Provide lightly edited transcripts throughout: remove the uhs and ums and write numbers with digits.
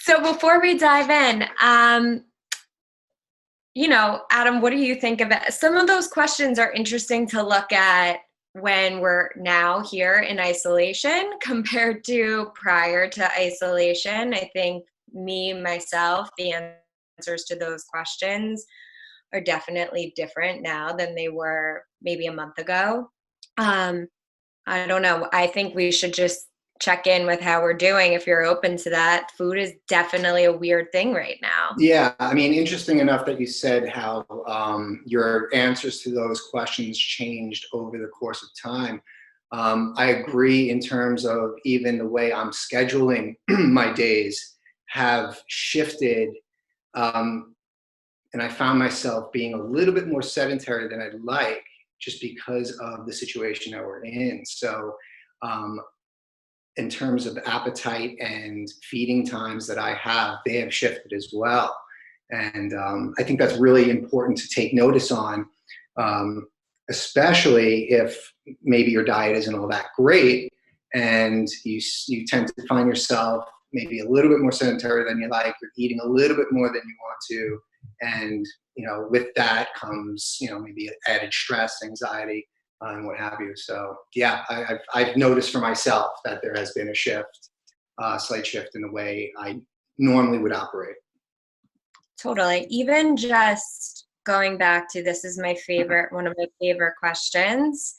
So before we dive in, Adam, what do you think of it? Some of those questions are interesting to look at when we're now here in isolation compared to prior to isolation. I think myself, the answers to those questions are definitely different now than they were maybe a month ago. I don't know. I think we should just check in with how we're doing if you're open to that. Food is definitely a weird thing right now. Yeah, I mean, interesting enough that you said how your answers to those questions changed over the course of time. I agree in terms of even the way I'm scheduling my days have shifted. And I found myself being a little bit more sedentary than I'd like just because of the situation that we're in. So in terms of appetite and feeding times that I have, they have shifted as well. And I think that's really important to take notice on, especially if maybe your diet isn't all that great and you tend to find yourself maybe a little bit more sedentary than you like, you're eating a little bit more than you want to. And, with that comes, maybe added stress, anxiety, and what have you. So yeah, I've noticed for myself that there has been a shift, slight shift in the way I normally would operate. Totally. Even just going back to this is one of my favorite questions.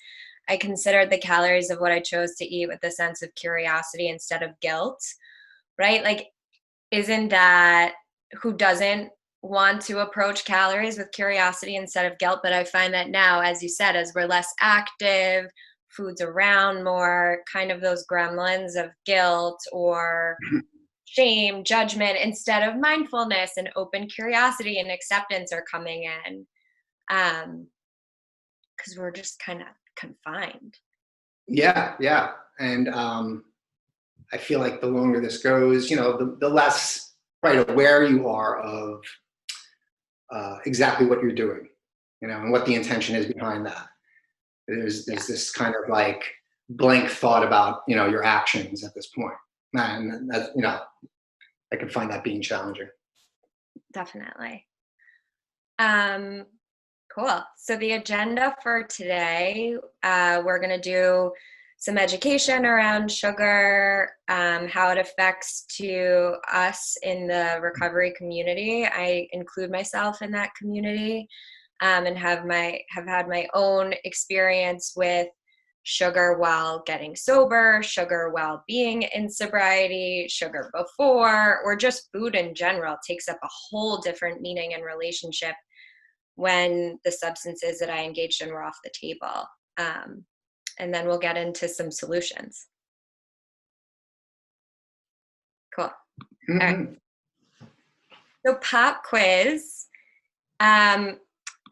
I considered the calories of what I chose to eat with a sense of curiosity instead of guilt, right? Like, isn't that who doesn't want to approach calories with curiosity instead of guilt? But I find that now, as you said, as we're less active, food's around more, kind of those gremlins of guilt or shame, judgment, instead of mindfulness and open curiosity and acceptance are coming in. Because we're just kind of confined. Yeah. And I feel like the longer this goes, the less aware you are of exactly what you're doing, and what the intention is behind that. There's this kind of like blank thought about, your actions at this point. And that, I can find that being challenging. Definitely. Cool. So the agenda for today, we're going to do some education around sugar, how it affects to us in the recovery community. I include myself in that community, and have had my own experience with sugar while getting sober, sugar while being in sobriety, sugar before, or just food in general takes up a whole different meaning and relationship when the substances that I engaged in were off the table. And then we'll get into some solutions. Cool. Mm-hmm. All right. So pop quiz. I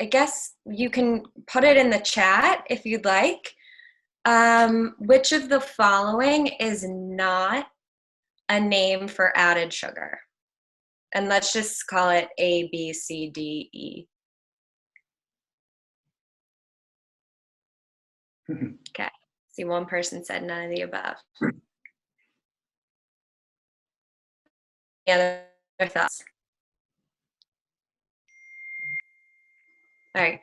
guess you can put it in the chat if you'd like. Which of the following is not a name for added sugar? And let's just call it A, B, C, D, E. Okay. See, one person said none of the above. Any other thoughts? All right.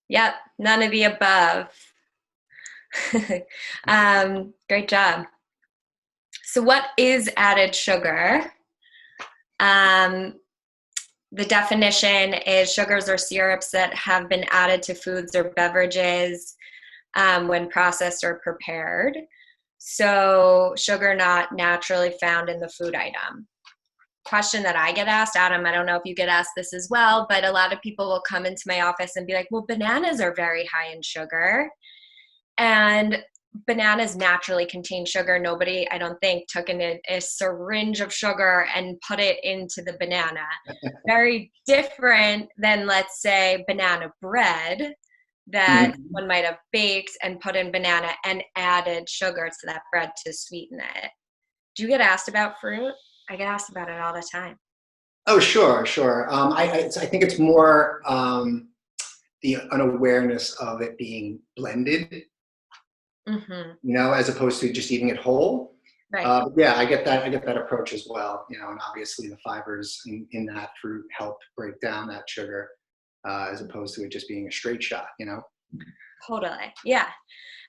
Yep, none of the above. Great job. So what is added sugar? The definition is sugars or syrups that have been added to foods or beverages when processed or prepared. So sugar not naturally found in the food item. Question that I get asked, Adam, I don't know if you get asked this as well, but a lot of people will come into my office and be like, well, bananas are very high in sugar. And bananas naturally contain sugar. Nobody, I don't think, took a syringe of sugar and put it into the banana. Very different than, let's say, banana bread that one might have baked and put in banana and added sugar to that bread to sweeten it. Do you get asked about fruit? I get asked about it all the time. Oh, sure. I think it's more the unawareness of it being blended, as opposed to just eating it whole. Right. Yeah, I get that. I get that approach as well. And obviously the fibers in that fruit help break down that sugar, as opposed to it just being a straight shot. Totally. Yeah.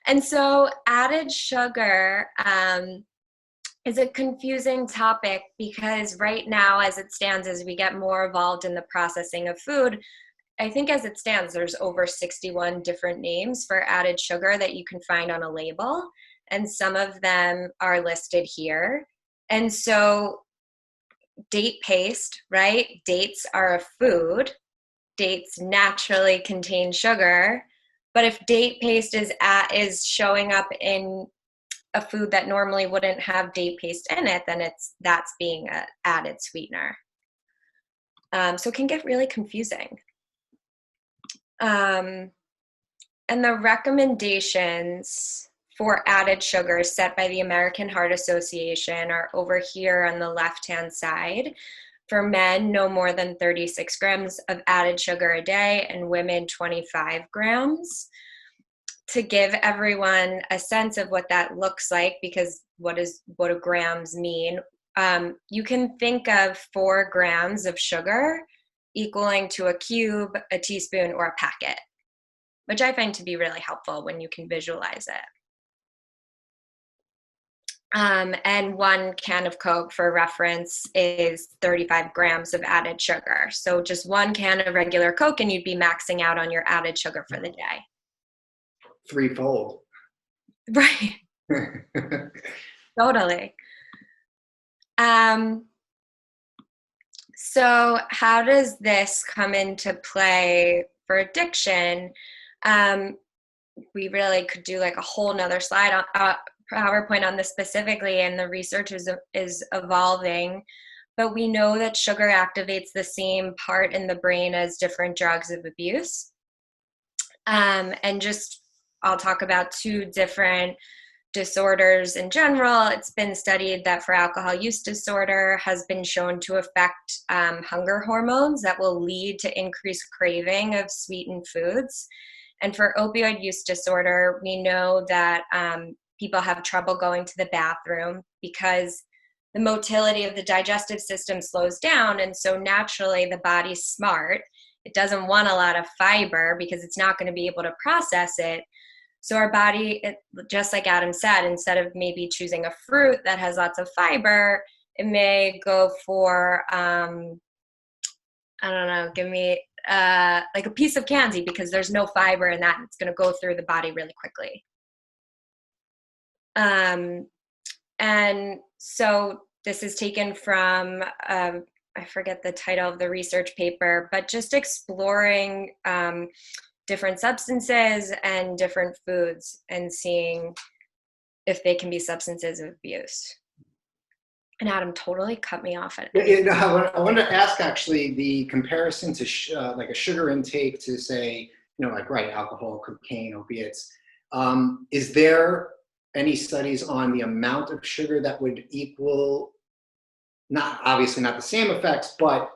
And so added sugar is a confusing topic because right now, as it stands, as we get more involved in the processing of food, I think as it stands, there's over 61 different names for added sugar that you can find on a label. And some of them are listed here. And so date paste, right? Dates are a food. Dates naturally contain sugar. But if date paste is showing up in a food that normally wouldn't have date paste in it, then that's being an added sweetener. So it can get really confusing. And the recommendations for added sugars set by the American Heart Association are over here on the left-hand side. For men, no more than 36 grams of added sugar a day, and women 25 grams. To give everyone a sense of what that looks like, because what do grams mean? You can think of 4 grams of sugar equaling to a cube, a teaspoon, or a packet, which I find to be really helpful when you can visualize it. And 1 can of Coke, for reference, is 35 grams of added sugar. So just 1 can of regular Coke and you'd be maxing out on your added sugar for the day. Threefold. Right. Totally. So how does this come into play for addiction? We really could do like a whole nother slide on PowerPoint on this specifically, and the research is evolving. But we know that sugar activates the same part in the brain as different drugs of abuse. And just I'll talk about 2 different disorders in general. It's been studied that for alcohol use disorder has been shown to affect hunger hormones that will lead to increased craving of sweetened foods. And for opioid use disorder, we know that people have trouble going to the bathroom because the motility of the digestive system slows down. And so naturally the body's smart. It doesn't want a lot of fiber because it's not going to be able to process it. So our body, just like Adam said, instead of maybe choosing a fruit that has lots of fiber, it may go for, I don't know, give me like a piece of candy because there's no fiber in that. It's going to go through the body really quickly. And so this is taken from, I forget the title of the research paper, but just exploring different substances and different foods and seeing if they can be substances of abuse. And Adam totally cut me off. I wanted to ask actually the comparison to like a sugar intake to say, like alcohol, cocaine, opiates. Is there any studies on the amount of sugar that would equal, obviously not the same effects, but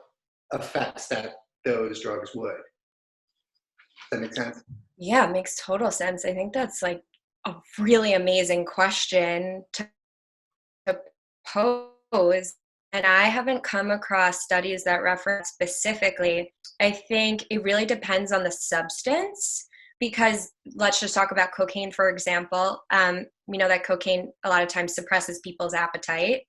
effects that those drugs would? Does that make sense? Yeah, it makes total sense. I think that's like a really amazing question to pose. And I haven't come across studies that reference specifically. I think it really depends on the substance, because let's just talk about cocaine, for example. We know that cocaine a lot of times suppresses people's appetite.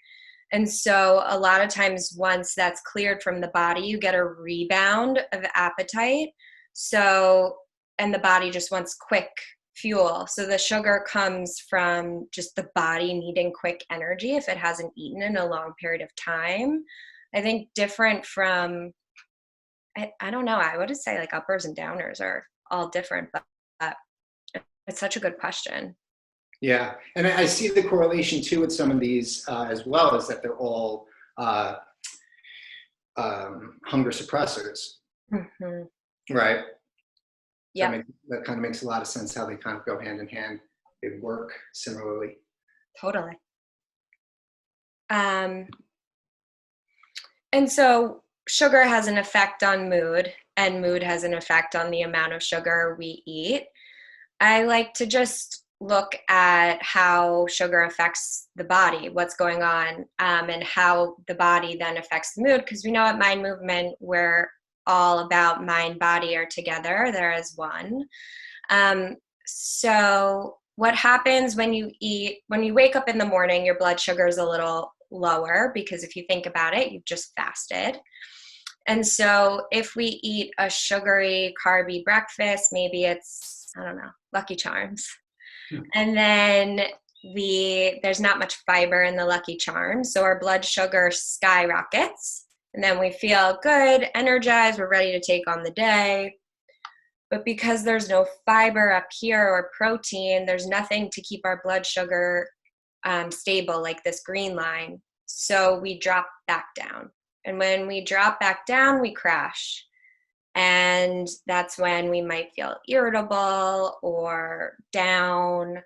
And so a lot of times once that's cleared from the body, you get a rebound of appetite. So, and the body just wants quick fuel. So the sugar comes from just the body needing quick energy if it hasn't eaten in a long period of time. I think different from, I don't know, I would say like uppers and downers are all different, but it's such a good question. Yeah, and I see the correlation too with some of these as well, is that they're all hunger suppressors, right? Yeah, that kind of makes a lot of sense how they kind of go hand in hand. They work similarly. totally. And so sugar has an effect on mood, and mood has an effect on the amount of sugar we eat. I like to just look at how sugar affects the body, what's going on, and how the body then affects the mood. Because we know at Mind Movement, we're all about mind, body are together. They're as one. So what happens when you eat, when you wake up in the morning, your blood sugar is a little lower because if you think about it, you've just fasted. And so if we eat a sugary, carby breakfast, maybe it's, I don't know, Lucky Charms. And then there's not much fiber in the Lucky Charms, so our blood sugar skyrockets. And then we feel good, energized, we're ready to take on the day. But because there's no fiber up here or protein, there's nothing to keep our blood sugar stable, like this green line. So we drop back down. And when we drop back down, we crash. And that's when we might feel irritable or down,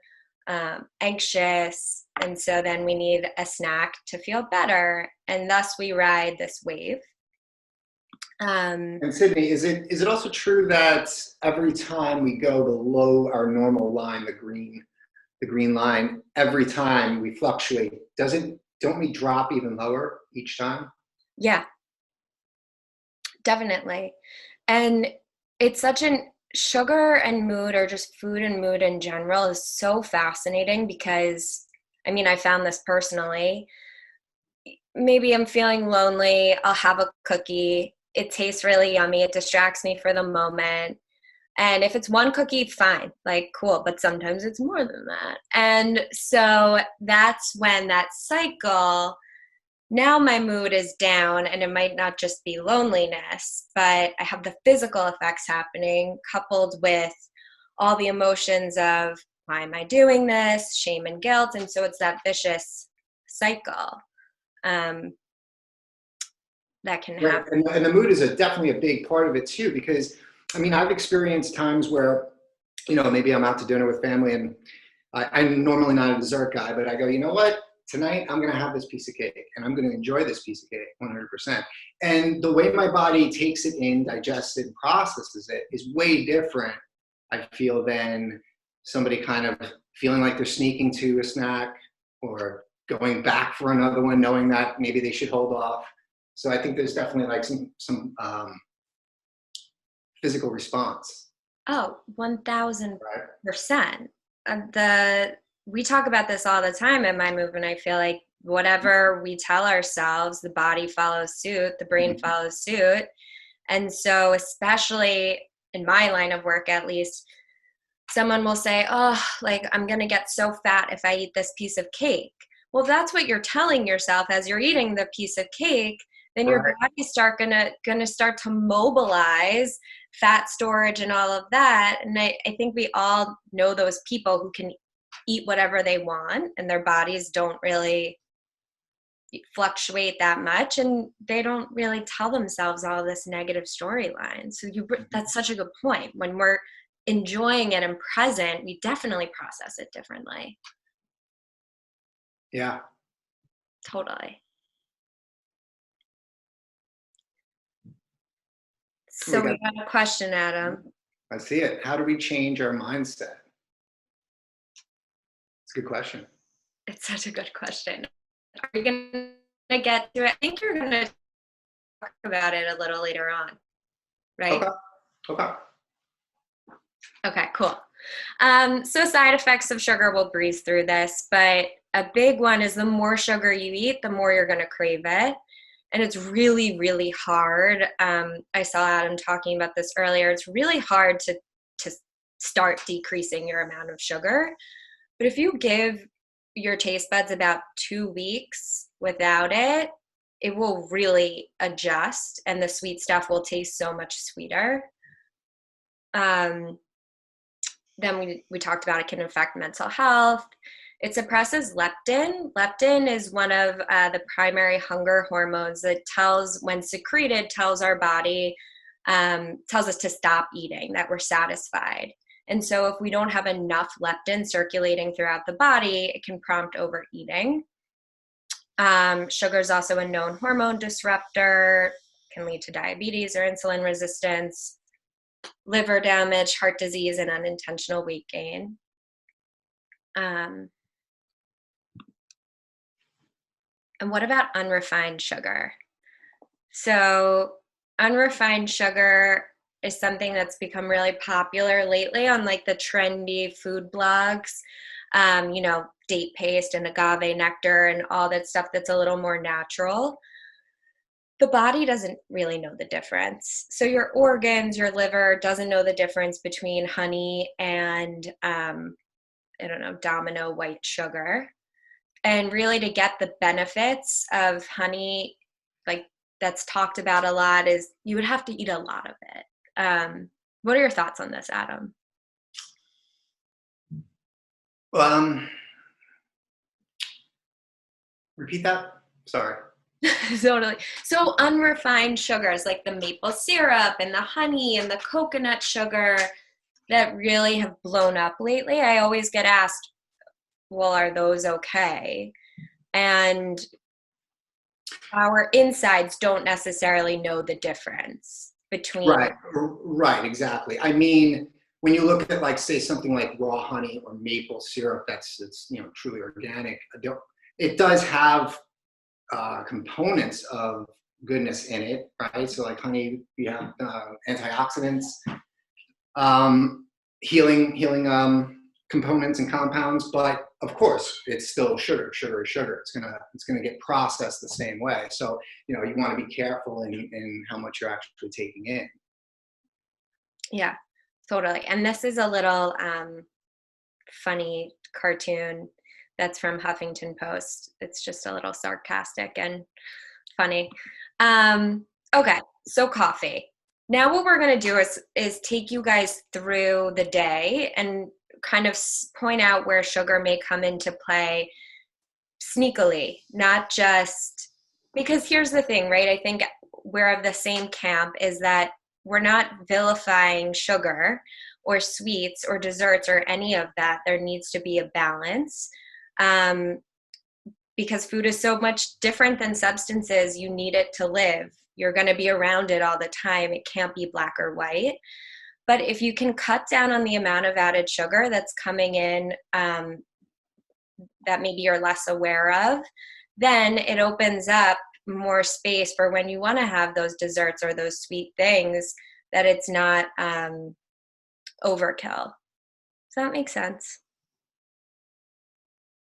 anxious. And so then we need a snack to feel better. And thus we ride this wave. And Sydney, is it also true that every time we go below our normal line, the green line, every time we fluctuate, don't we drop even lower each time? Yeah, definitely. And it's such sugar and mood, or just food and mood in general, is so fascinating because, I mean, I found this personally. Maybe I'm feeling lonely, I'll have a cookie. It tastes really yummy. It distracts me for the moment. And if it's one cookie, fine, like cool. But sometimes it's more than that. And so that's when that cycle, now my mood is down, and it might not just be loneliness, but I have the physical effects happening coupled with all the emotions of why am I doing this, shame and guilt. And so it's that vicious cycle that can happen. Right. And the mood is definitely a big part of it too, because I mean, I've experienced times where, maybe I'm out to dinner with family and I'm normally not a dessert guy, but I go, you know what? Tonight I'm going to have this piece of cake and I'm going to enjoy this piece of cake 100%. And the way my body takes it in, digests it, and processes it is way different, I feel, than somebody kind of feeling like they're sneaking to a snack or going back for another one, knowing that maybe they should hold off. So I think there's definitely like some physical response. Oh, 1000%. We talk about this all the time in my movement. I feel like whatever we tell ourselves, the body follows suit, the brain follows suit. And so especially in my line of work, at least, someone will say, oh, like I'm going to get so fat if I eat this piece of cake. Well, that's what you're telling yourself as you're eating the piece of cake. Then your body's gonna start to mobilize fat storage and all of that. And I think we all know those people who can eat whatever they want and their bodies don't really fluctuate that much, and they don't really tell themselves all this negative storyline. So that's such a good point. When we're enjoying it and present, we definitely process it differently. Yeah. Totally. So we got a question, Adam. I see it. How do we change our mindset? It's a good question. It's such a good question. Are you going to get to it? I think you're going to talk about it a little later on, right? Okay, cool. So side effects of sugar, we'll breeze through this, but a big one is the more sugar you eat, the more you're going to crave it. And it's really, really hard. I saw Adam talking about this earlier. It's really hard to start decreasing your amount of sugar. But if you give your taste buds about 2 weeks without it, it will really adjust and the sweet stuff will taste so much sweeter. Then we talked about it can affect mental health. It suppresses leptin. Leptin is one of the primary hunger hormones that when secreted, tells our body, tells us to stop eating, that we're satisfied. And so if we don't have enough leptin circulating throughout the body, it can prompt overeating. Sugar is also a known hormone disruptor, can lead to diabetes or insulin resistance, liver damage, heart disease, and unintentional weight gain. And what about unrefined sugar? So unrefined sugar is something that's become really popular lately on like the trendy food blogs. Date paste and agave nectar and all that stuff that's a little more natural. The body doesn't really know the difference. So your organs, your liver doesn't know the difference between honey and domino white sugar. And really to get the benefits of honey, like that's talked about a lot, is you would have to eat a lot of it. What are your thoughts on this, Adam? Repeat that. Sorry. Totally. So unrefined sugars like the maple syrup and the honey and the coconut sugar that really have blown up lately, I always get asked, well, are those okay? And our insides don't necessarily know the difference between. Right, exactly. I mean, when you look at like, say, something like raw honey or maple syrup, it's truly organic. It does have components of goodness in it, right? So like honey, you have antioxidants, healing components and compounds, but of course it's still sugar. Sugar is sugar. It's gonna get processed the same way. So you want to be careful in how much you're actually taking in. Yeah, totally. And this is a little funny cartoon that's from Huffington Post. It's just a little sarcastic and funny. Okay, so coffee. Now what we're going to do is take you guys through the day and kind of point out where sugar may come into play sneakily, not just because here's the thing, right? I think we're of the same camp, is that we're not vilifying sugar or sweets or desserts or any of that. There needs to be a balance. Because food is so much different than substances. You need it to live. You're going to be around it all the time. It can't be black or white. But if you can cut down on the amount of added sugar that's coming in that maybe you're less aware of, then it opens up more space for when you want to have those desserts or those sweet things, that it's not overkill. Does that make sense?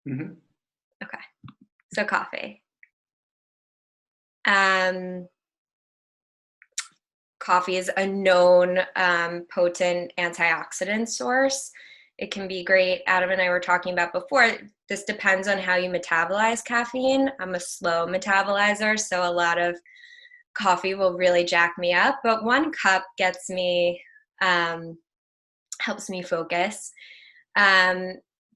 Mm-hmm. Okay. So coffee. Coffee is a known potent antioxidant source. It can be great. Adam and I were talking about before, this depends on how you metabolize caffeine. I'm a slow metabolizer, so a lot of coffee will really jack me up, but 1 cup gets me, helps me focus.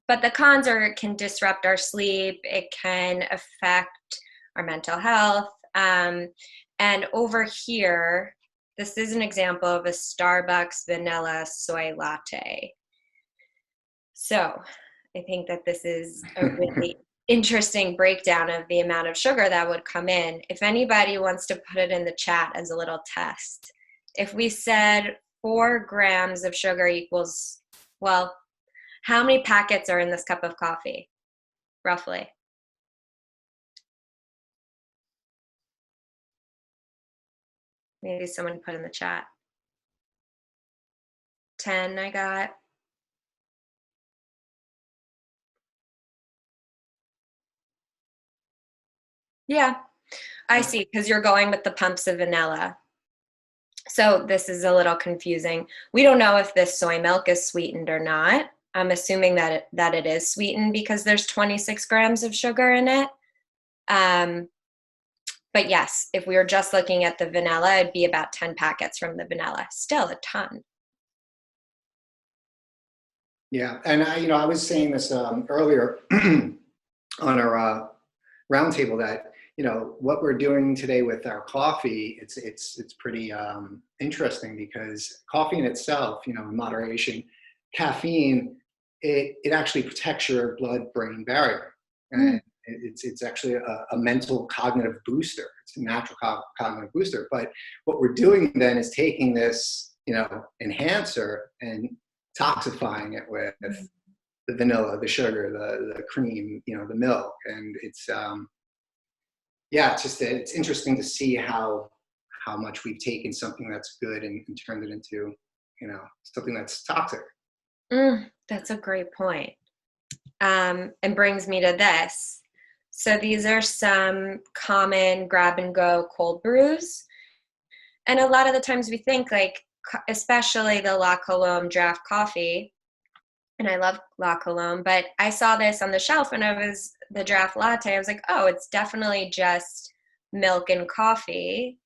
But the cons are it can disrupt our sleep. It can affect our mental health. And over here, this is an example of a Starbucks vanilla soy latte. So I think that this is a really interesting breakdown of the amount of sugar that would come in. If anybody wants to put it in the chat as a little test, if we said 4 grams of sugar equals, well, how many packets are in this cup of coffee, roughly? Maybe someone put in the chat. 10 I got. Yeah, I see, because you're going with the pumps of vanilla. So this is a little confusing. We don't know if this soy milk is sweetened or not. I'm assuming that it is sweetened because there's 26 grams of sugar in it. But yes, if we were just looking at the vanilla, it'd be about 10 packets from the vanilla. Still a ton. Yeah, and I was saying this earlier on our roundtable that what we're doing today with our coffee, it's pretty interesting, because coffee in itself, in moderation, caffeine, it actually protects your blood-brain barrier, and it's actually a mental cognitive booster. It's a natural cognitive booster. But what we're doing then is taking this enhancer and toxifying it with the vanilla, the sugar, the cream, the milk. And it's, yeah, it's interesting to see how much we've taken something that's good and turned it into, something that's toxic. That's a great point. And brings me to this. So these are some common grab and go cold brews. And a lot of the times we think, like, especially the La Colombe draft coffee, and I love La Colombe, but I saw this on the shelf and it was the draft latte. I was like, oh, it's definitely just milk and coffee.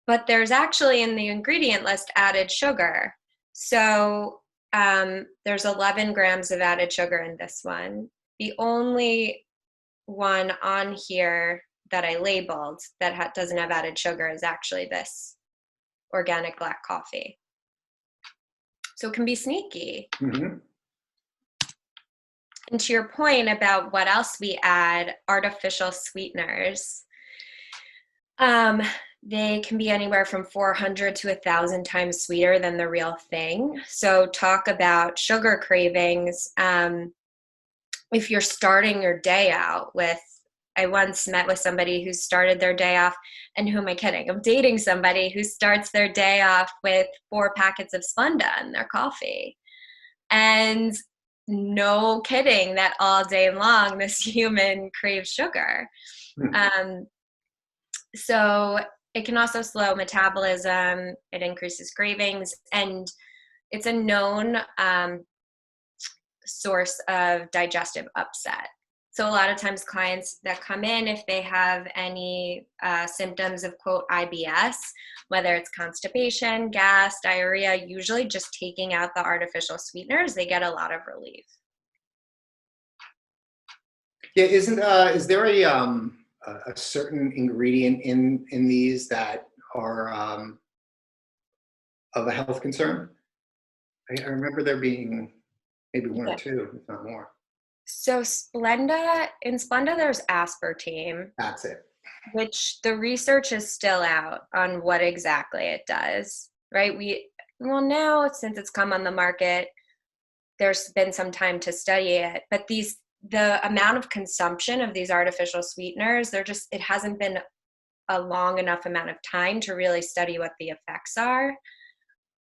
But there's actually in the ingredient list added sugar. So there's 11 grams of added sugar in this one. The only one on here that I labeled that doesn't have added sugar is actually this organic black coffee. So it can be sneaky. Mm-hmm. And to your point about what else we add, artificial sweeteners, they can be anywhere from 400 to 1,000 times sweeter than the real thing. So talk about sugar cravings. If you're starting your day out with, I once met with somebody who started their day off, and who am I kidding? I'm dating somebody who starts their day off with 4 packets of Splenda in their coffee. And no kidding that all day long this human craves sugar. So it can also slow metabolism, it increases cravings, and it's a known source of digestive upset. So a lot of times clients that come in, if they have any symptoms of, quote, IBS, whether it's constipation, gas, diarrhea, usually just taking out the artificial sweeteners, they get a lot of relief. Yeah, is there a certain ingredient in these that are of a health concern? I remember there being maybe one or two, if not more. So in Splenda, there's aspartame. That's it. Which the research is still out on what exactly it does, right? Now, since it's come on the market, there's been some time to study it, but the amount of consumption of these artificial sweeteners, it hasn't been a long enough amount of time to really study what the effects are.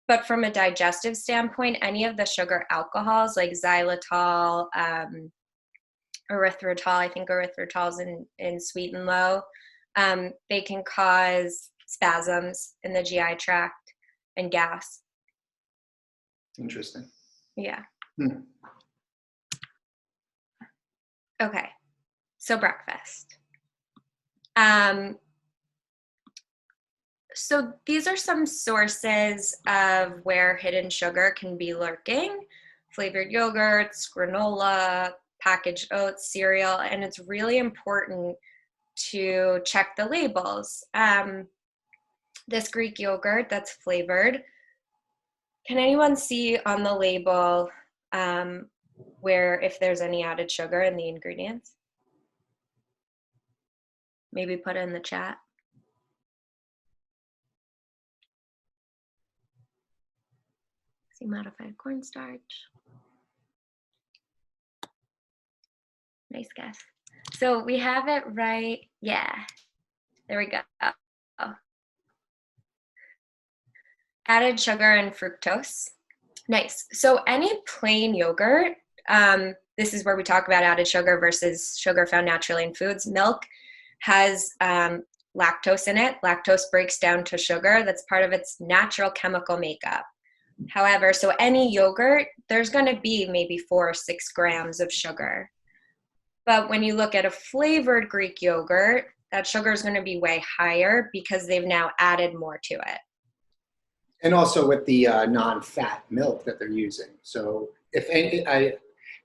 But from a digestive standpoint, any of the sugar alcohols like xylitol, erythritol, I think erythritol's in Sweet and Low, they can cause spasms in the GI tract and gas. Interesting. Yeah. Okay, so breakfast. So these are some sources of where hidden sugar can be lurking: flavored yogurts, granola, packaged oats, cereal, and it's really important to check the labels. This Greek yogurt that's flavored, can anyone see on the label where if there's any added sugar in the ingredients? Maybe put it in the chat. See, modified cornstarch. Nice guess. So we have it right. Yeah, there we go. Added sugar and fructose. Nice. So any plain yogurt, this is where we talk about added sugar versus sugar found naturally in foods. Milk has lactose in it. Lactose breaks down to sugar. That's part of its natural chemical makeup. However, so any yogurt, there's going to be maybe 4 or 6 grams of sugar. But when you look at a flavored Greek yogurt, that sugar is going to be way higher because they've now added more to it. And also with the non-fat milk that they're using. So if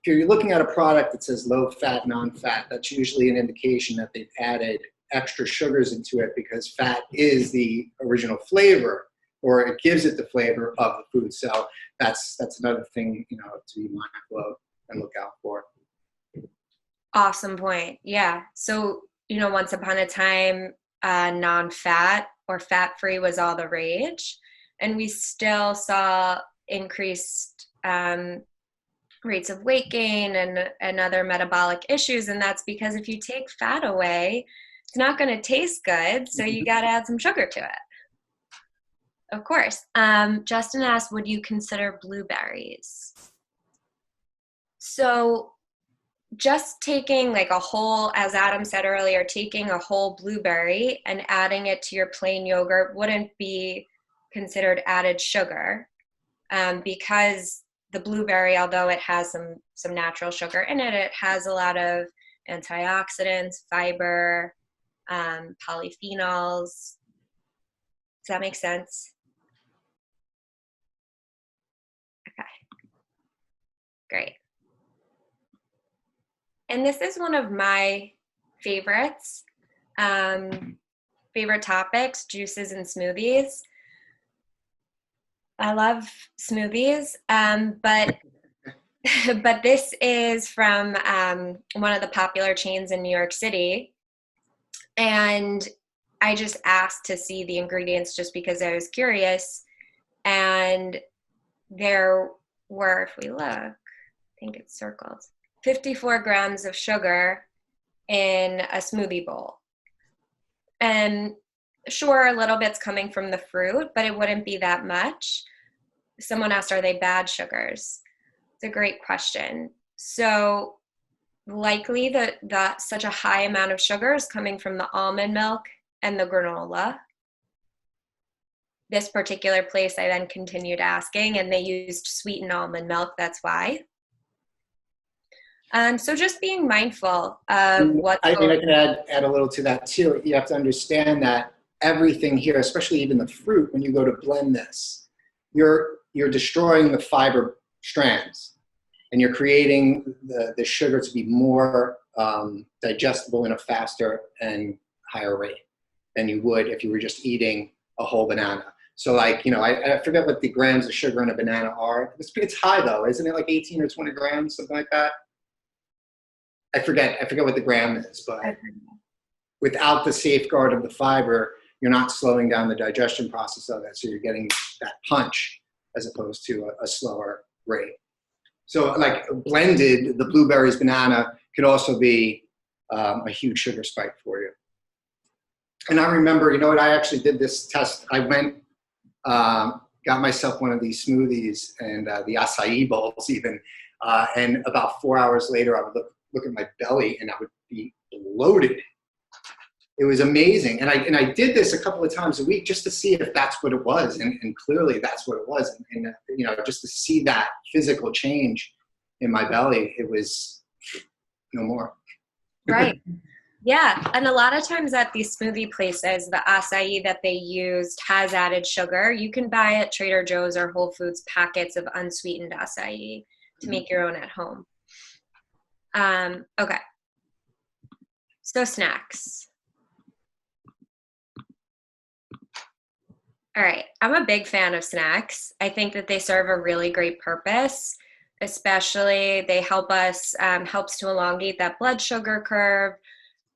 you're looking at a product that says low-fat, non-fat, that's usually an indication that they've added extra sugars into it because fat is the original flavor, or it gives it the flavor of the food. So that's another thing, to be mindful of and look out for. Awesome point. Yeah. So, once upon a time, non-fat or fat-free was all the rage. And we still saw increased rates of weight gain and other metabolic issues. And that's because if you take fat away, it's not going to taste good. So you got to add some sugar to it. Of course. Justin asked, would you consider blueberries? So just taking like a whole, as Adam said earlier, taking a whole blueberry and adding it to your plain yogurt wouldn't be considered added sugar, because the blueberry, although it has some natural sugar in it, it has a lot of antioxidants, fiber, polyphenols. Does that make sense? Okay, great. And this is one of my favorites, favorite topics, juices and smoothies. I love smoothies, but this is from one of the popular chains in New York City. And I just asked to see the ingredients just because I was curious. And there were, if we look, I think it's circled, 54 grams of sugar in a smoothie bowl. And sure, a little bit's coming from the fruit, but it wouldn't be that much. Someone asked, are they bad sugars? It's a great question. So likely that such a high amount of sugar is coming from the almond milk and the granola. This particular place, I then continued asking, and they used sweetened almond milk, that's why. So just being mindful of what's I mean, I can add a little to that too. You have to understand that everything here, especially even the fruit, when you go to blend this, you're destroying the fiber strands, and you're creating the sugar to be more digestible in a faster and higher rate than you would if you were just eating a whole banana. So like, you know, I forget what the grams of sugar in a banana are. It's high though, isn't it? Like 18 or 20 grams, something like that. I forget what the gram is, but without the safeguard of the fiber, you're not slowing down the digestion process of it. So you're getting that punch as opposed to a slower rate. So like blended, the blueberries, banana could also be a huge sugar spike for you. And I remember, you know what, I actually did this test. I went, got myself one of these smoothies and the acai bowls even, and about 4 hours later, I would look at my belly and I would be bloated. It was amazing. And I did this a couple of times a week just to see if that's what it was. And clearly that's what it was. And you know, just to see that physical change in my belly, it was no more. right. Yeah, and a lot of times at these smoothie places, the acai that they used has added sugar. You can buy at Trader Joe's or Whole Foods packets of unsweetened acai to make your own at home. Okay, so snacks. All right, I'm a big fan of snacks. I think that they serve a really great purpose. Especially, they help us, helps to elongate that blood sugar curve,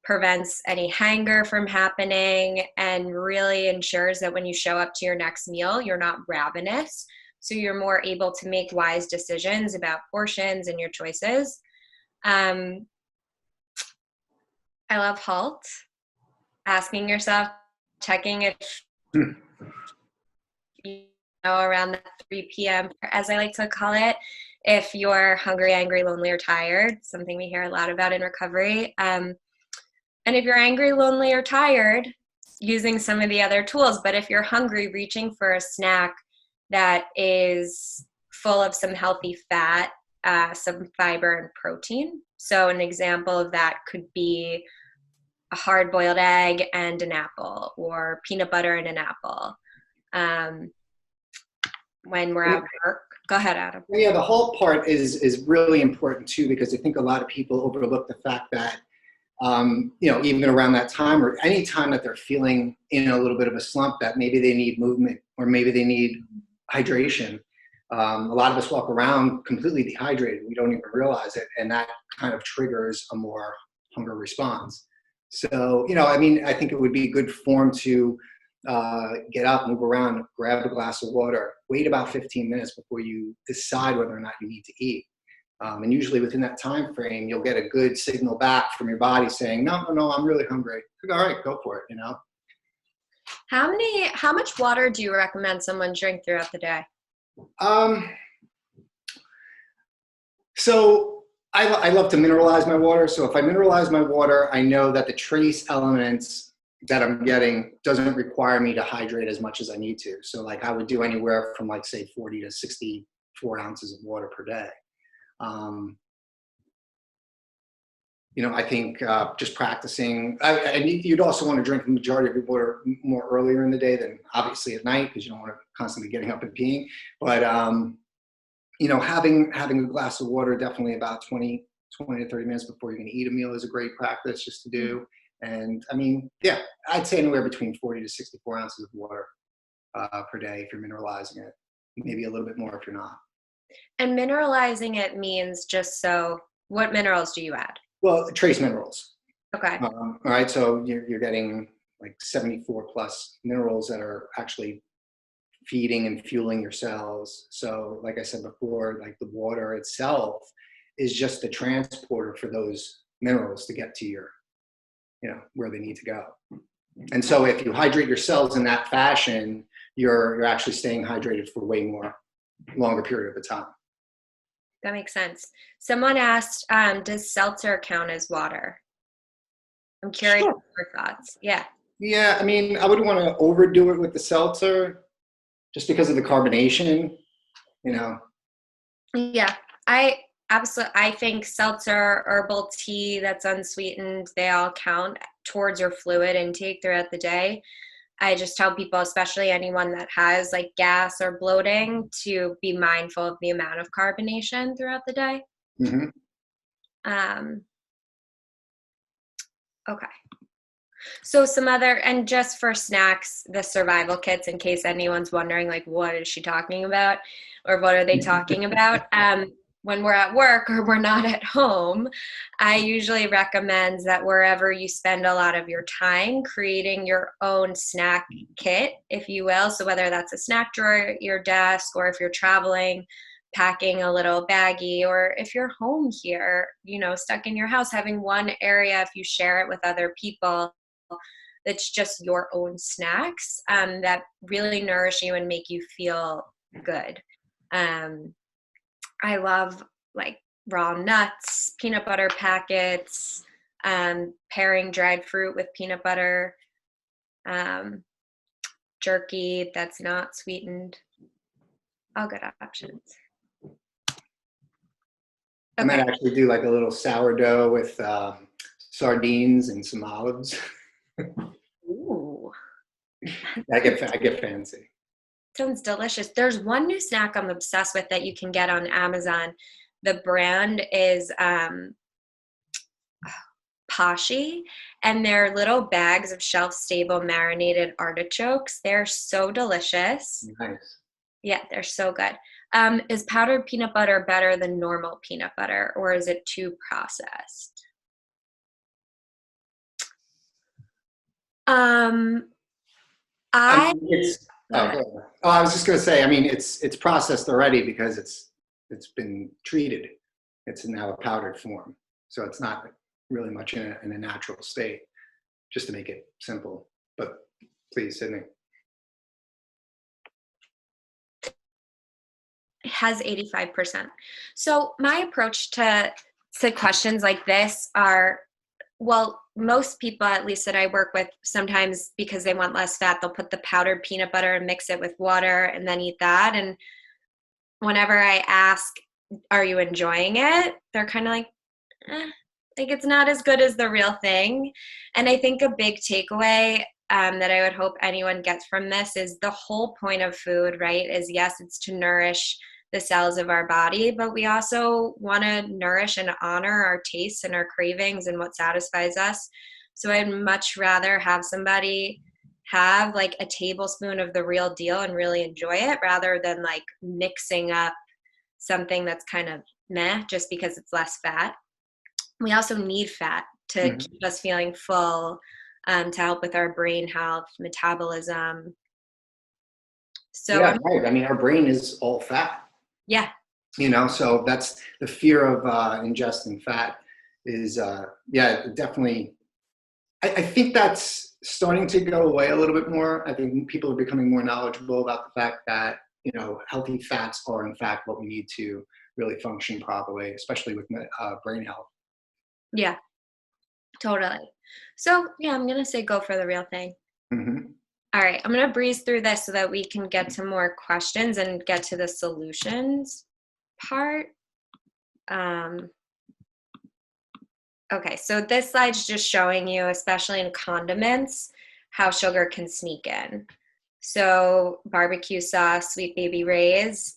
prevents any hanger from happening, and really ensures that when you show up to your next meal, you're not ravenous. So you're more able to make wise decisions about portions and your choices. I love HALT, asking yourself, checking if you know, around the 3 p.m., as I like to call it, if you're hungry, angry, lonely, or tired, something we hear a lot about in recovery. And if you're angry, lonely, or tired, using some of the other tools. But if you're hungry, reaching for a snack that is full of some healthy fat, some fiber, and protein. So an example of that could be a hard-boiled egg and an apple, or peanut butter and an apple. When we're at work. Go ahead, Adam. Yeah, the whole part is really important too, because I think a lot of people overlook the fact that, you know, even around that time or any time that they're feeling in a little bit of a slump, that maybe they need movement or maybe they need hydration. A lot of us walk around completely dehydrated. We don't even realize it. And that kind of triggers a more hunger response. So, you know, I mean, I think it would be good form to get up, move around, grab a glass of water, wait about 15 minutes before you decide whether or not you need to eat. And usually within that time frame, you'll get a good signal back from your body saying, no, I'm really hungry. All right, go for it, How much water do you recommend someone drink throughout the day? So I love to mineralize my water. So if I mineralize my water, I know that the trace elements that I'm getting doesn't require me to hydrate as much as I need to. So like I would do anywhere from like say 40 to 64 ounces of water per day. I think just practicing, and you'd also want to drink the majority of your water more earlier in the day than obviously at night, because you don't want to constantly getting up and peeing. But having a glass of water definitely about 20 to 30 minutes before you're going to eat a meal is a great practice just to do. And I mean, yeah, I'd say anywhere between 40 to 64 ounces of water per day if you're mineralizing it. Maybe a little bit more if you're not. And mineralizing it means what minerals do you add? Well, trace minerals. Okay. All right, so you're getting like 74 plus minerals that are actually feeding and fueling your cells. So like I said before, like the water itself is just the transporter for those minerals to get to your, where they need to go. And so if you hydrate your cells in that fashion, you're actually staying hydrated for way longer period of time. That makes sense. Someone asked, does seltzer count as water? I'm curious Sure. your thoughts. Yeah. Yeah, I mean, I wouldn't want to overdo it with the seltzer just because of the carbonation, Yeah, I think seltzer, herbal tea that's unsweetened, they all count towards your fluid intake throughout the day. I just tell people, especially anyone that has like gas or bloating, to be mindful of the amount of carbonation throughout the day. Mm-hmm. Okay. So and just for snacks, the survival kits, in case anyone's wondering, like, what is she talking about? Or what are they talking about? When we're at work or we're not at home, I usually recommend that wherever you spend a lot of your time, creating your own snack kit, if you will. So whether that's a snack drawer at your desk, or if you're traveling, packing a little baggie, or if you're home here, stuck in your house, having one area, if you share it with other people, that's just your own snacks that really nourish you and make you feel good. I love like raw nuts, peanut butter packets, pairing dried fruit with peanut butter, jerky that's not sweetened. All good options. I might actually do like a little sourdough with sardines and some olives. Ooh. I get fancy. Sounds delicious. There's one new snack I'm obsessed with that you can get on Amazon. The brand is Pashi, and they're little bags of shelf-stable marinated artichokes. They're so delicious. Nice. Yeah, they're so good. Is powdered peanut butter better than normal peanut butter, or is it too processed? I was just going to say, I mean, it's processed already because it's been treated. It's now a powdered form, so it's not really much in a natural state. Just to make it simple, but please, Sydney. It has 85%. So my approach to questions like this are, well, most people, at least that I work with, sometimes because they want less fat, they'll put the powdered peanut butter and mix it with water and then eat that. And whenever I ask, are you enjoying it? They're kind of like it's not as good as the real thing. And I think a big takeaway that I would hope anyone gets from this is the whole point of food, right? Is yes, it's to nourish the cells of our body, but we also want to nourish and honor our tastes and our cravings and what satisfies us. So I'd much rather have somebody have like a tablespoon of the real deal and really enjoy it, rather than like mixing up something that's kind of meh just because it's less fat. We also need fat to keep us feeling full, to help with our brain health, metabolism. So yeah, right. I mean, our brain is all fat. Yeah. So that's the fear of ingesting fat is, definitely. I think that's starting to go away a little bit more. I think people are becoming more knowledgeable about the fact that, healthy fats are in fact what we need to really function properly, especially with brain health. Yeah, totally. So yeah, I'm going to say go for the real thing. Mm-hmm. All right, I'm going to breeze through this so that we can get to more questions and get to the solutions part. Okay, so this slide's just showing you, especially in condiments, how sugar can sneak in. So barbecue sauce, Sweet Baby Ray's,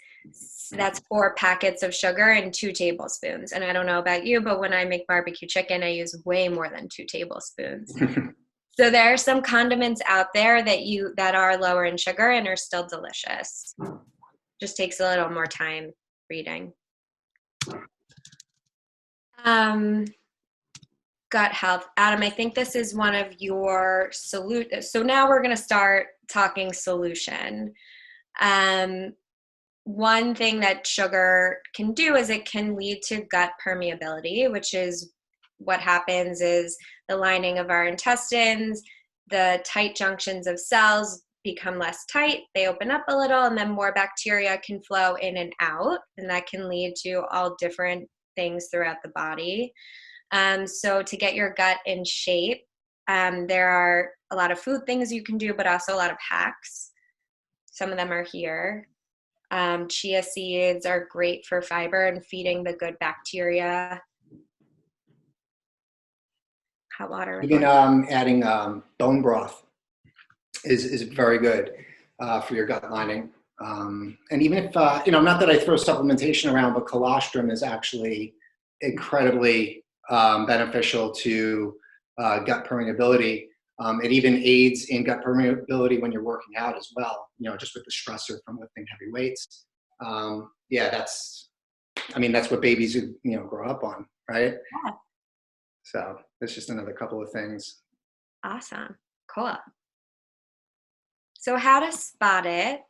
that's 4 packets of sugar and 2 tablespoons. And I don't know about you, but when I make barbecue chicken, I use way more than 2 tablespoons. So there are some condiments out there that are lower in sugar and are still delicious. Just takes a little more time reading. Gut health. Adam, I think this is one of your So now we're going to start talking solution. One thing that sugar can do is it can lead to gut permeability, which is what happens is the lining of our intestines, the tight junctions of cells become less tight, they open up a little, and then more bacteria can flow in and out, and that can lead to all different things throughout the body. So to get your gut in shape, there are a lot of food things you can do, but also a lot of hacks. Some of them are here. Chia seeds are great for fiber and feeding the good bacteria. Hot water. Even adding bone broth is very good for your gut lining. And even if, not that I throw supplementation around, but colostrum is actually incredibly beneficial to gut permeability. It even aids in gut permeability when you're working out as well, just with the stressor from lifting heavy weights. That's what babies grow up on, right? Yeah. So that's just another couple of things. Awesome. Cool. So how to spot it.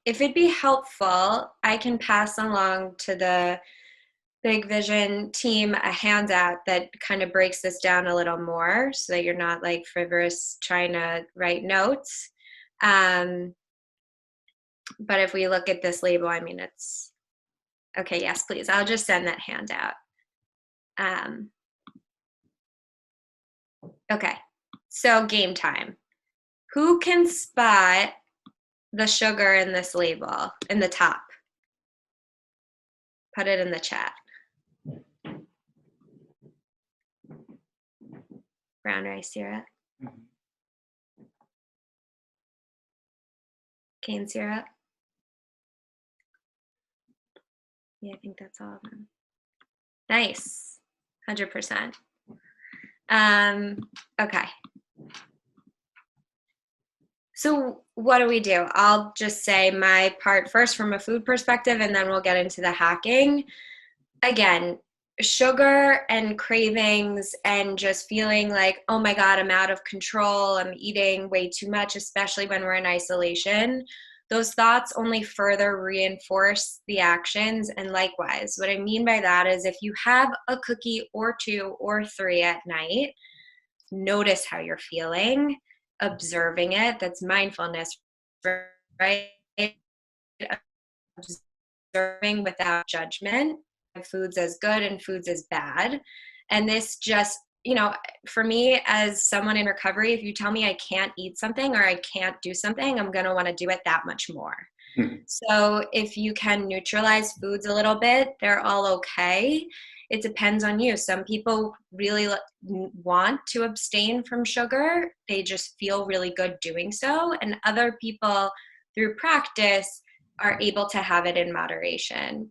If it'd be helpful, I can pass along to the Big Vision team a handout that kind of breaks this down a little more so that you're not like frivolous trying to write notes. But if we look at this label, it's okay. Yes, please. I'll just send that handout. Okay, so game time. Who can spot the sugar in this label in the top? Put it in the chat. Brown rice syrup. Cane syrup. Yeah, I think that's all of them. Nice. 100%. Okay. So what do? I'll just say my part first from a food perspective, and then we'll get into the hacking. Again, sugar and cravings and just feeling like, oh my God, I'm out of control, I'm eating way too much, especially when we're in isolation. Those thoughts only further reinforce the actions. And likewise, what I mean by that is if you have a cookie or 2 or 3 at night, notice how you're feeling, observing it. That's mindfulness, right? Observing without judgment. Foods as good and foods as bad. And this just, for me as someone in recovery, if you tell me I can't eat something or I can't do something, I'm going to want to do it that much more. So if you can neutralize foods a little bit, they're all okay. It depends on you. Some people really want to abstain from sugar. They just feel really good doing so. And other people, through practice, are able to have it in moderation.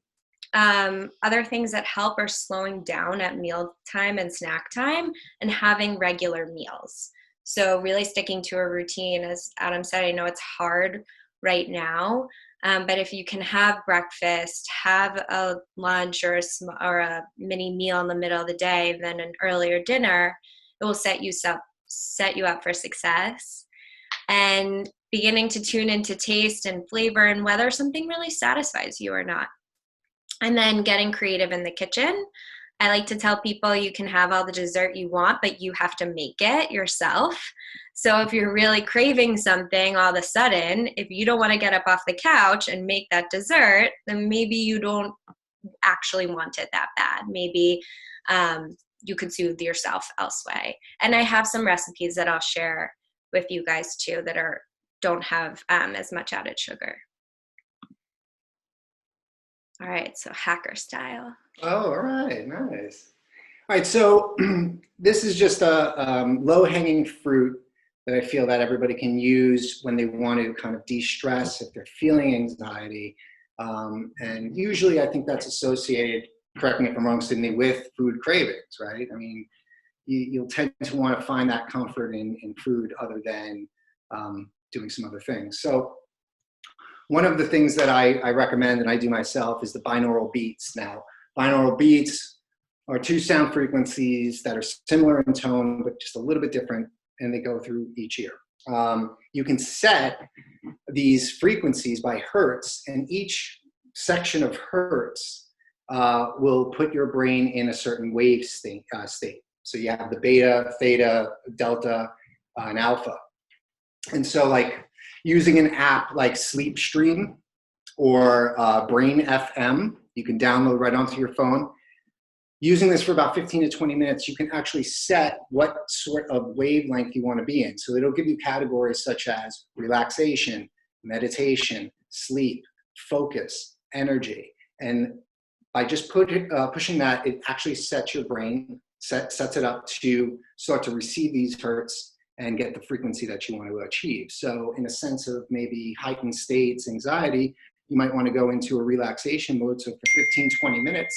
Other things that help are slowing down at meal time and snack time and having regular meals. So really sticking to a routine. As Adam said, I know it's hard right now, but if you can have breakfast, have a lunch or a mini meal in the middle of the day, and then an earlier dinner, it will set you up for success. And beginning to tune into taste and flavor and whether something really satisfies you or not. And then getting creative in the kitchen. I like to tell people you can have all the dessert you want, but you have to make it yourself. So if you're really craving something all of a sudden, if you don't want to get up off the couch and make that dessert, then maybe you don't actually want it that bad. Maybe you could soothe yourself elsewhere. And I have some recipes that I'll share with you guys too that don't have as much added sugar. All right, so hacker style. Oh, all right, nice. All right, so this is just a low-hanging fruit that I feel that everybody can use when they want to kind of de-stress if they're feeling anxiety. And usually I think that's associated, correct me if I'm wrong, Sydney, with food cravings, right? I mean, you'll tend to want to find that comfort in food other than doing some other things. So one of the things that I recommend and I do myself is the binaural beats. Now, binaural beats are two sound frequencies that are similar in tone, but just a little bit different, and they go through each ear. You can set these frequencies by hertz, and each section of hertz will put your brain in a certain wave state. So you have the beta, theta, delta, and alpha. And so like using an app like Sleep Stream or Brain FM, you can download right onto your phone. Using this for about 15 to 20 minutes, you can actually set what sort of wavelength you want to be in. So it'll give you categories such as relaxation, meditation, sleep, focus, energy. And by just pushing that, it actually sets your brain, sets it up to start to receive these hertz and get the frequency that you want to achieve. So in a sense of maybe heightened states, anxiety, you might want to go into a relaxation mode. So for 15, 20 minutes,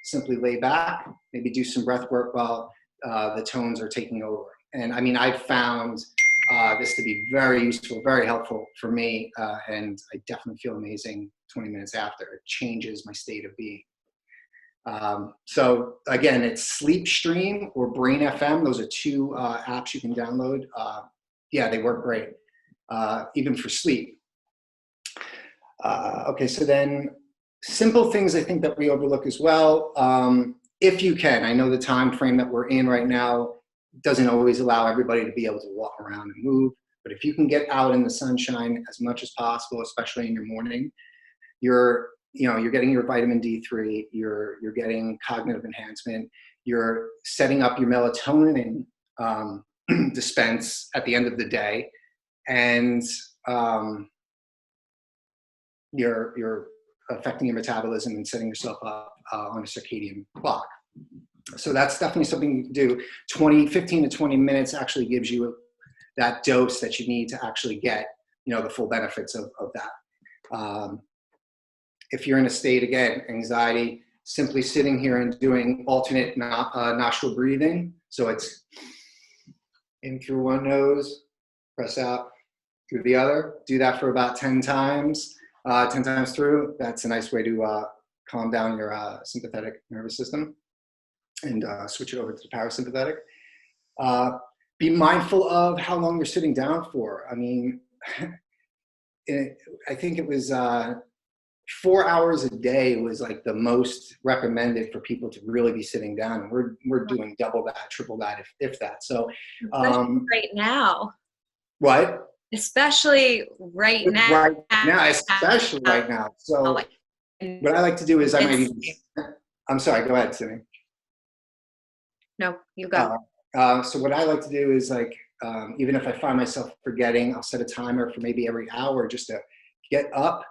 simply lay back, maybe do some breath work while the tones are taking over. And I mean, I've found this to be very useful, very helpful for me, and I definitely feel amazing 20 minutes after. It changes my state of being. So again, it's Sleep Stream or Brain FM. Those are two apps you can download. Yeah, they work great, even for sleep. Okay, so then simple things I think that we overlook as well. If you can, I know the time frame that we're in right now doesn't always allow everybody to be able to walk around and move, but if you can get out in the sunshine as much as possible, especially in your morning, you're getting your vitamin D3, you're getting cognitive enhancement, you're setting up your melatonin dispense at the end of the day, and you're affecting your metabolism and setting yourself up on a circadian clock. So that's definitely something you can do. 15 to 20 minutes actually gives you that dose that you need to actually get, the full benefits of that. If you're in a state, again, anxiety, simply sitting here and doing alternate nostril breathing. So it's in through one nose, press out through the other. Do that for about 10 times. 10 times through. That's a nice way to calm down your sympathetic nervous system and switch it over to the parasympathetic. Be mindful of how long you're sitting down for. I mean, I think it was 4 hours a day was like the most recommended for people to really be sitting down. And we're doing double that, triple that, if that. So right now. What? Especially right now. Right now, especially right now. So what I like to do is I'm sorry, go ahead, Sydney. No, you go. So what I like to do is even if I find myself forgetting, I'll set a timer for maybe every hour just to get up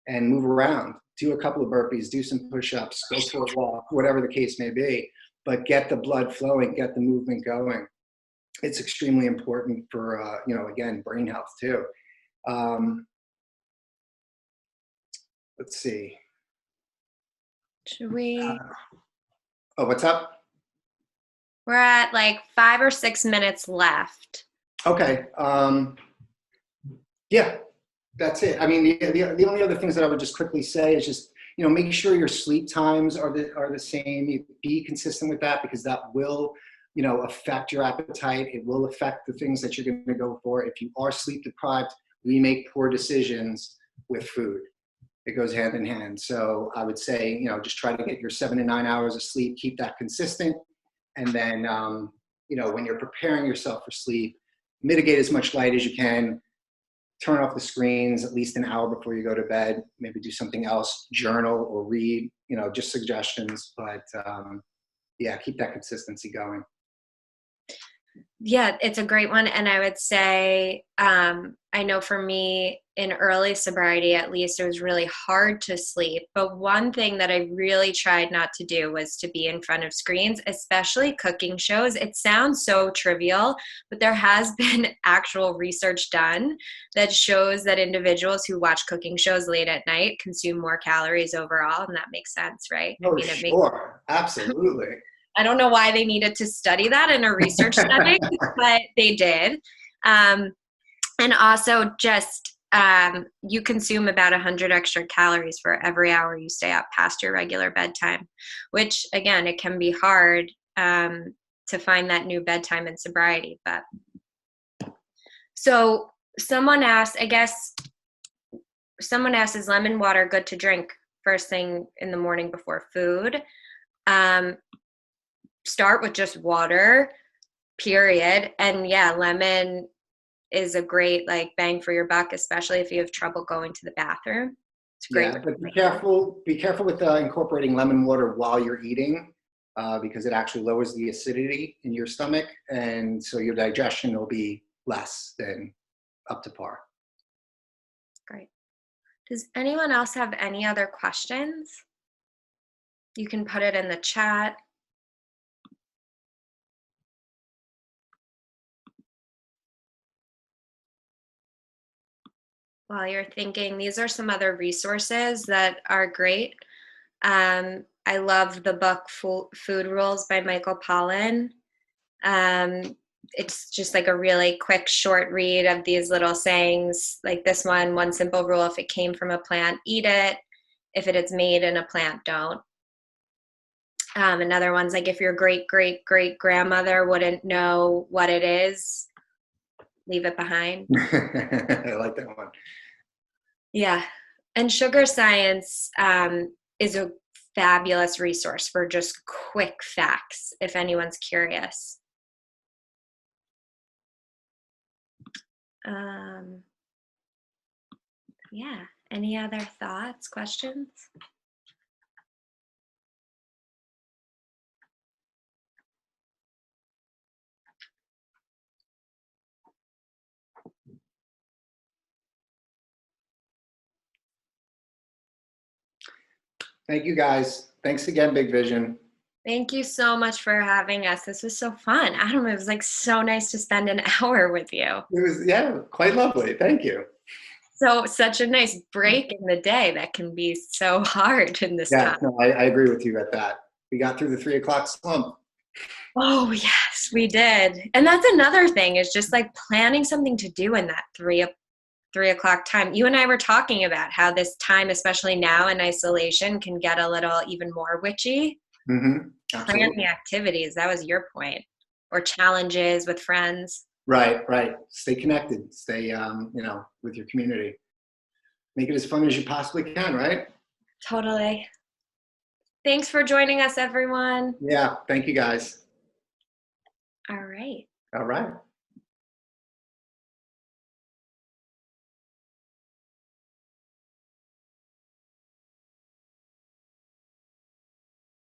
and move around, do a couple of burpees, do some push-ups, go for a walk, whatever the case may be, but get the blood flowing, get the movement going. It's extremely important for, again, brain health too. Let's see. Should we? What's up? We're at like 5 or 6 minutes left. Okay. Yeah, that's it. I mean, the only other things that I would just quickly say is just, make sure your sleep times are the same. Be consistent with that, because that will, affect your appetite. It will affect the things that you're going to go for. If you are sleep deprived, we make poor decisions with food. It goes hand in hand. So I would say, you know, just try to get your 7 to 9 hours of sleep, keep that consistent. And then, you know, when you're preparing yourself for sleep, mitigate as much light as you can, turn off the screens at least an hour before you go to bed, maybe do something else, journal or read, you know, just suggestions. But yeah, keep that consistency going. Yeah, it's a great one. And I would say, I know for me in early sobriety, at least, it was really hard to sleep. But one thing that I really tried not to do was to be in front of screens, especially cooking shows. It sounds so trivial, but there has been actual research done that shows that individuals who watch cooking shows late at night consume more calories overall. And that makes sense, right? Oh, sure. Absolutely. I don't know why they needed to study that in a research setting, but they did. And also just you consume about 100 extra calories for every hour you stay up past your regular bedtime, which again, it can be hard to find that new bedtime in sobriety. But so someone asked, is lemon water good to drink first thing in the morning before food? Start with just water, period. And yeah, lemon is a great like bang for your buck, especially if you have trouble going to the bathroom. It's great. Yeah, but be careful with incorporating lemon water while you're eating, because it actually lowers the acidity in your stomach, and so your digestion will be less than up to par. Great. Does anyone else have any other questions? You can put it in the chat. While you're thinking, these are some other resources that are great. I love the book Food Rules by Michael Pollan. It's just like a really quick, short read of these little sayings, like this one simple rule: if it came from a plant, eat it. If it is made in a plant, don't. Another one's like, if your great-great-great-grandmother wouldn't know what it is, leave it behind. I like that one. Yeah. And Sugar Science is a fabulous resource for just quick facts, if anyone's curious. Yeah. Any other thoughts, questions? Thank you, guys. Thanks again, Big Vision. Thank you so much for having us. This was so fun. Adam, it was like so nice to spend an hour with you. It was, yeah, quite lovely. Thank you. So such a nice break in the day that can be so hard in this time. No, I agree with you at that. We got through the 3 o'clock slump. Oh, yes, we did. And that's another thing, is just like planning something to do in that 3 o'clock time. You and I were talking about how this time, especially now in isolation, can get a little even more witchy. Mm-hmm. Planning activities, that was your point, or challenges with friends. Right. Stay connected. Stay, with your community. Make it as fun as you possibly can, right? Totally. Thanks for joining us, everyone. Yeah. Thank you, guys. All right. All right.